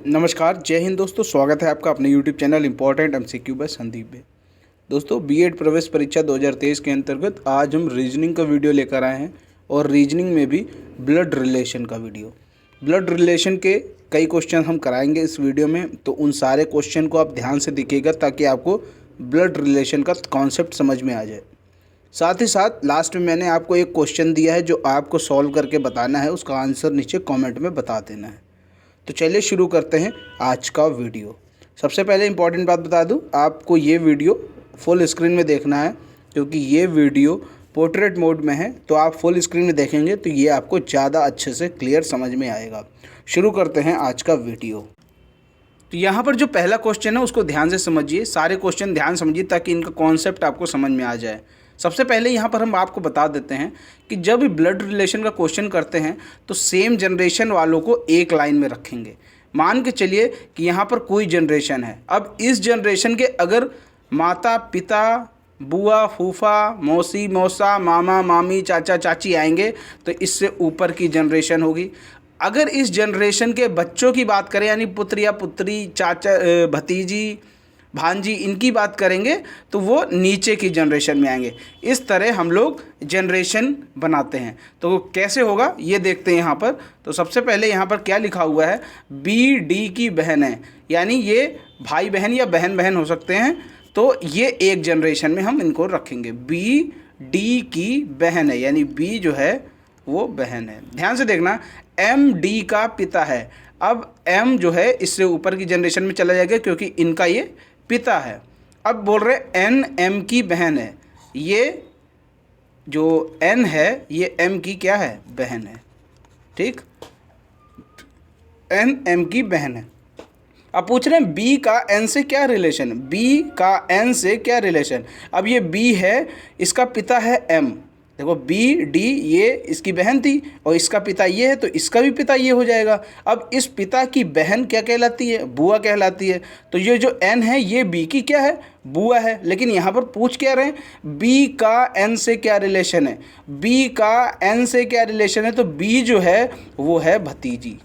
नमस्कार, जय हिंद दोस्तों। स्वागत है आपका अपने YouTube channel important MCQ by Sandeep में। दोस्तों, बीएड प्रवेश परीक्षा 2023 के अंतर्गत आज हम रीजनिंग का वीडियो लेकर आए हैं और रीजनिंग में भी ब्लड रिलेशन का वीडियो। ब्लड रिलेशन के कई क्वेश्चन हम कराएंगे इस वीडियो में, तो उन सारे क्वेश्चन को आप ध्यान से देखिएगा ताकि आपको ब्लड रिलेशन का कॉन्सेप्ट समझ में आ जाए। साथ ही साथ लास्ट में मैंने आपको एक क्वेश्चन दिया है जो आपको सॉल्व करके बताना है, उसका आंसर नीचे कॉमेंट में बता देना है। तो चलिए शुरू करते हैं आज का वीडियो। सबसे पहले इंपॉर्टेंट बात बता दूं, आपको ये वीडियो फुल स्क्रीन में देखना है क्योंकि ये वीडियो पोर्ट्रेट मोड में है, तो आप फुल स्क्रीन में देखेंगे तो ये आपको ज़्यादा अच्छे से क्लियर समझ में आएगा। शुरू करते हैं आज का वीडियो। तो यहाँ पर जो पहला क्वेश्चन है उसको ध्यान से समझिए, सारे क्वेश्चन ध्यान समझिए ताकि इनका कॉन्सेप्ट आपको समझ में आ जाए। सबसे पहले यहाँ पर हम आपको बता देते हैं कि जब भी ब्लड रिलेशन का क्वेश्चन करते हैं तो सेम जनरेशन वालों को एक लाइन में रखेंगे। मान के चलिए कि यहाँ पर कोई जनरेशन है, अब इस जनरेशन के अगर माता पिता, बुआ फूफा, मौसी मौसा, मामा मामी, चाचा चाची आएंगे तो इससे ऊपर की जनरेशन होगी। अगर इस जनरेशन के बच्चों की बात करें यानी पुत्र या पुत्री, चाचा, भतीजी, भांजी, इनकी बात करेंगे तो वो नीचे की जनरेशन में आएंगे। इस तरह हम लोग जनरेशन बनाते हैं। तो कैसे होगा ये देखते हैं यहाँ पर। तो सबसे पहले यहाँ पर क्या लिखा हुआ है, बी डी की बहन है, यानी ये भाई बहन या बहन बहन हो सकते हैं। तो ये एक जनरेशन में हम इनको रखेंगे। बी डी की बहन है यानी बी जो है वो बहन है। ध्यान से देखना, एम डी का पिता है। अब एम जो है इससे ऊपर की जनरेशन में चला जाएगा क्योंकि इनका ये पिता है। अब बोल रहे एन एम की बहन है, ये जो एन है ये एम की क्या है, बहन है। ठीक, एन एम की बहन है। अब पूछ रहे हैं बी का एन से क्या रिलेशन, बी का एन से क्या रिलेशन। अब ये बी है, इसका पिता है एम। देखो बी डी ये इसकी बहन थी और इसका पिता ये है तो इसका भी पिता ये हो जाएगा। अब इस पिता की बहन क्या कहलाती है, बुआ कहलाती है। तो ये जो एन है ये बी की क्या है, बुआ है। लेकिन यहाँ पर पूछ क्या रहे हैं, बी का एन से क्या रिलेशन है, बी का एन से क्या रिलेशन है। तो बी जो है वो है भतीजी।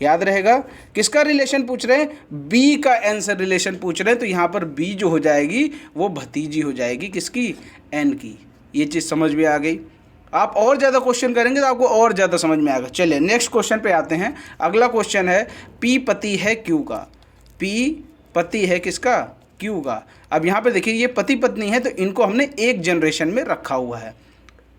याद रहेगा किसका रिलेशन पूछ रहे हैं, बी का एन से रिलेशन पूछ रहे हैं। तो यहाँ पर बी जो हो जाएगी वो भतीजी हो जाएगी, किसकी, एन की। ये चीज़ समझ में आ गई। आप और ज़्यादा क्वेश्चन करेंगे तो आपको और ज़्यादा समझ में आएगा। चलिए नेक्स्ट क्वेश्चन पे आते हैं। अगला क्वेश्चन है, पी पति है क्यू का। पी पति है किसका, क्यू का। अब यहाँ पे देखिए ये पति पत्नी है तो इनको हमने एक जनरेशन में रखा हुआ है।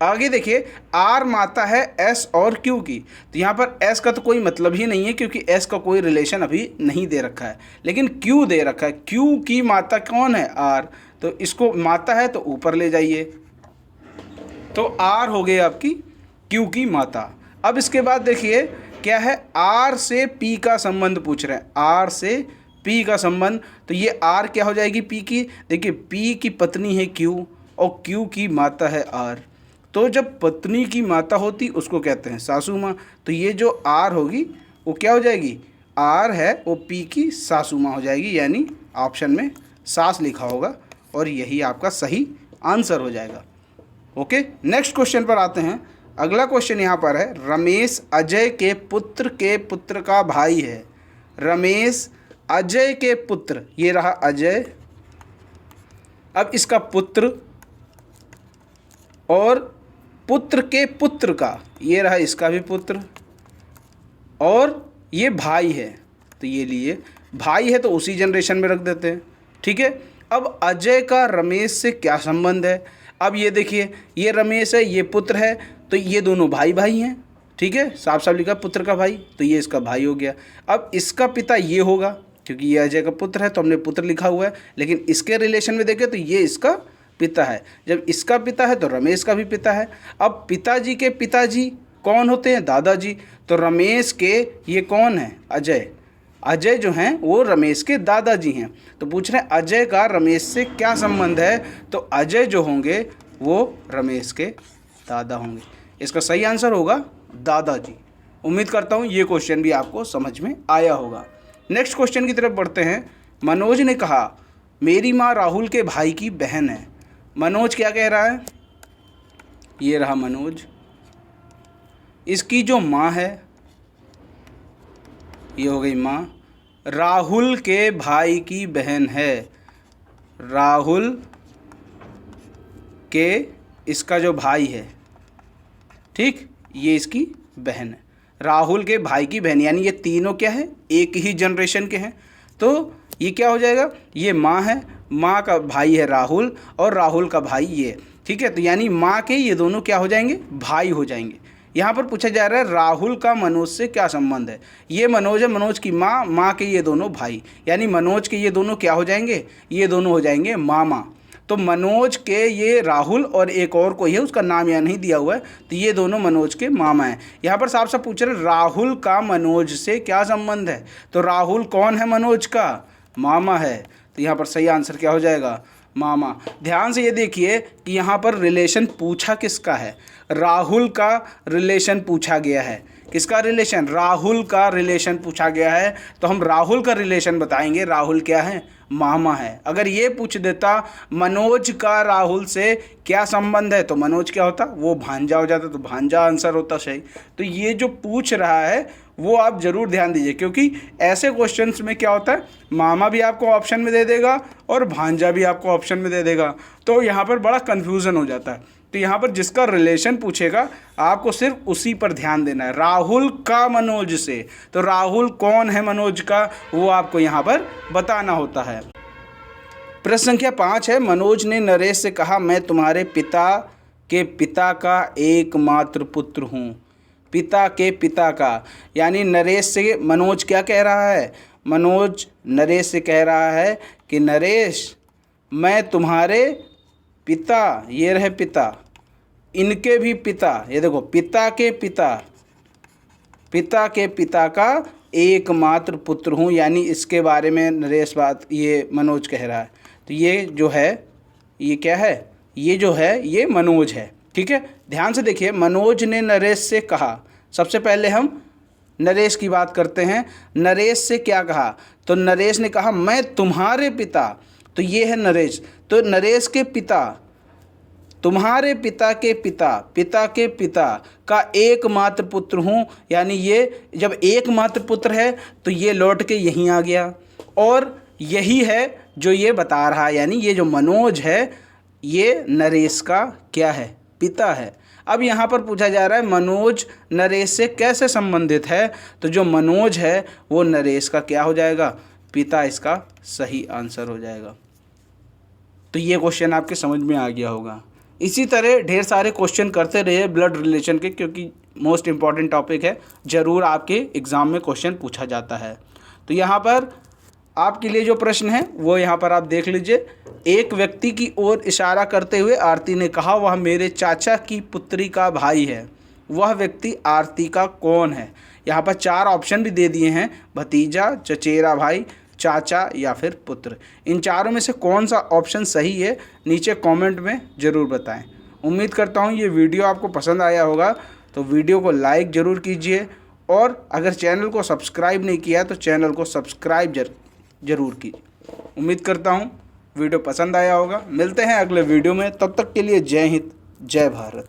आगे देखिए, आर माता है एस और क्यू की। तो यहाँ पर एस का तो कोई मतलब ही नहीं है क्योंकि एस का कोई रिलेशन अभी नहीं दे रखा है, लेकिन क्यू दे रखा है। क्यू की माता कौन है, आर। तो इसको माता है तो ऊपर ले जाइए, तो आर हो गई आपकी क्यू की माता। अब इसके बाद देखिए क्या है, आर से पी का संबंध पूछ रहे हैं, आर से पी का संबंध। तो ये आर क्या हो जाएगी, पी की। देखिए पी की पत्नी है क्यू और क्यू की माता है आर। तो जब पत्नी की माता होती उसको कहते हैं सासू माँ। तो ये जो आर होगी वो क्या हो जाएगी, आर है वो पी की सासू माँ हो जाएगी, यानी ऑप्शन में सास लिखा होगा और यही आपका सही आंसर हो जाएगा। ओके, नेक्स्ट क्वेश्चन पर आते हैं। अगला क्वेश्चन यहाँ पर है, रमेश अजय के पुत्र का भाई है। रमेश अजय के पुत्र, ये रहा अजय। अब इसका पुत्र और पुत्र के पुत्र का, ये रहा इसका भी पुत्र और ये भाई है। तो ये लिए भाई है तो उसी जनरेशन में रख देते हैं। ठीक है, अब अजय का रमेश से क्या संबंध है। अब ये देखिए ये रमेश है, ये पुत्र है, तो ये दोनों भाई भाई हैं। ठीक है, साफ साफ लिखा पुत्र का भाई, तो ये इसका भाई हो गया। अब इसका पिता ये होगा क्योंकि ये अजय का पुत्र है तो हमने पुत्र लिखा हुआ है, लेकिन इसके रिलेशन में देखें तो ये इसका पिता है। जब इसका पिता है तो रमेश का भी पिता है। अब पिताजी के पिताजी कौन होते हैं, दादाजी। तो रमेश के ये कौन है, अजय। अजय जो हैं वो रमेश के दादाजी हैं। तो पूछ रहे हैं अजय का रमेश से क्या संबंध है। तो अजय जो होंगे वो रमेश के दादा होंगे। इसका सही आंसर होगा दादाजी। उम्मीद करता हूँ ये क्वेश्चन भी आपको समझ में आया होगा। नेक्स्ट क्वेश्चन की तरफ बढ़ते हैं। मनोज ने कहा मेरी माँ राहुल के भाई की बहन है। मनोज क्या कह रहा है, ये रहा मनोज। इसकी जो माँ है ये हो गई माँ राहुल के भाई की बहन है। राहुल के इसका जो भाई है, ठीक, ये इसकी बहन है। राहुल के भाई की बहन, यानी ये तीनों क्या है, एक ही जनरेशन के हैं। तो ये क्या हो जाएगा, ये माँ है, माँ का भाई है राहुल और राहुल का भाई ये, ठीक है। तो यानी माँ के ये दोनों क्या हो जाएंगे, भाई हो जाएंगे। यहाँ पर पूछा जा रहा है राहुल का मनोज से क्या संबंध है। ये मनोज है, मनोज की माँ, माँ के ये दोनों भाई, यानी मनोज के ये दोनों क्या हो जाएंगे, ये दोनों हो जाएंगे मामा। तो मनोज के ये राहुल और एक और कोई है, उसका नाम यहाँ नहीं दिया हुआ है, तो ये दोनों मनोज के मामा हैं। यहाँ पर साफ साफ पूछ रहे राहुल का मनोज से क्या संबंध है। तो राहुल कौन है, मनोज का मामा है। तो यहाँ पर सही आंसर क्या हो जाएगा, मामा। ध्यान से ये देखिए कि यहाँ पर रिलेशन पूछा किसका है, राहुल का रिलेशन पूछा गया है। किसका रिलेशन, राहुल का रिलेशन पूछा गया है। तो हम राहुल का रिलेशन बताएंगे, राहुल क्या है, मामा है। अगर ये पूछ देता मनोज का राहुल से क्या संबंध है, तो मनोज क्या होता, वो भांजा हो जाता, तो भांजा आंसर होता सही। तो ये जो पूछ रहा है वो आप ज़रूर ध्यान दीजिए, क्योंकि ऐसे क्वेश्चंस में क्या होता है, मामा भी आपको ऑप्शन में दे देगा और भांजा भी आपको ऑप्शन में दे देगा, तो यहाँ पर बड़ा कन्फ्यूज़न हो जाता है। तो यहाँ पर जिसका रिलेशन पूछेगा आपको सिर्फ उसी पर ध्यान देना है, राहुल का मनोज से। तो राहुल कौन है मनोज का, वो आपको यहाँ पर बताना होता है। प्रश्न संख्या 5 है, मनोज ने नरेश से कहा मैं तुम्हारे पिता के पिता का एकमात्र पुत्र हूँ। पिता के पिता का, यानी नरेश से मनोज क्या कह रहा है, मनोज नरेश से कह रहा है कि नरेश मैं तुम्हारे पिता, ये रहे पिता, इनके भी पिता, ये देखो पिता के पिता, पिता के पिता का एकमात्र पुत्र हूँ, यानी इसके बारे में नरेश बात ये मनोज कह रहा है। तो ये जो है, ये क्या है, ये जो है ये मनोज है, ठीक है। ध्यान से देखिए, मनोज ने नरेश से कहा, सबसे पहले हम नरेश की बात करते हैं। नरेश से क्या कहा, तो नरेश ने कहा मैं तुम्हारे पिता, तो ये है नरेश। तो नरेश के पिता, तुम्हारे पिता के पिता, पिता के पिता का एकमात्र पुत्र हूँ, यानी ये जब एकमात्र पुत्र है तो ये लौट के यहीं आ गया, और यही है जो ये बता रहा है, यानी ये जो मनोज है ये नरेश का क्या है, पिता है। अब यहाँ पर पूछा जा रहा है मनोज नरेश से कैसे संबंधित है, तो जो मनोज है वो नरेश का क्या हो जाएगा, पिता, इसका सही आंसर हो जाएगा। तो ये क्वेश्चन आपके समझ में आ गया होगा। इसी तरह ढेर सारे क्वेश्चन करते रहिए ब्लड रिलेशन के, क्योंकि मोस्ट इम्पॉर्टेंट टॉपिक है, ज़रूर आपके एग्ज़ाम में क्वेश्चन पूछा जाता है। तो यहाँ पर आपके लिए जो प्रश्न है वो यहाँ पर आप देख लीजिए। एक व्यक्ति की ओर इशारा करते हुए आरती ने कहा वह मेरे चाचा की पुत्री का भाई है। वह व्यक्ति आरती का कौन है। यहाँ पर 4 ऑप्शन भी दे दिए हैं, भतीजा, चचेरा भाई, चाचा या फिर पुत्र। इन चारों में से कौन सा ऑप्शन सही है नीचे कमेंट में ज़रूर बताएं। उम्मीद करता हूँ ये वीडियो आपको पसंद आया होगा, तो वीडियो को लाइक ज़रूर कीजिए, और अगर चैनल को सब्सक्राइब नहीं किया तो चैनल को सब्सक्राइब ज़रूर कीजिए। उम्मीद करता हूँ वीडियो पसंद आया होगा। मिलते हैं अगले वीडियो में, तब तक के लिए जय हिंद, जय भारत।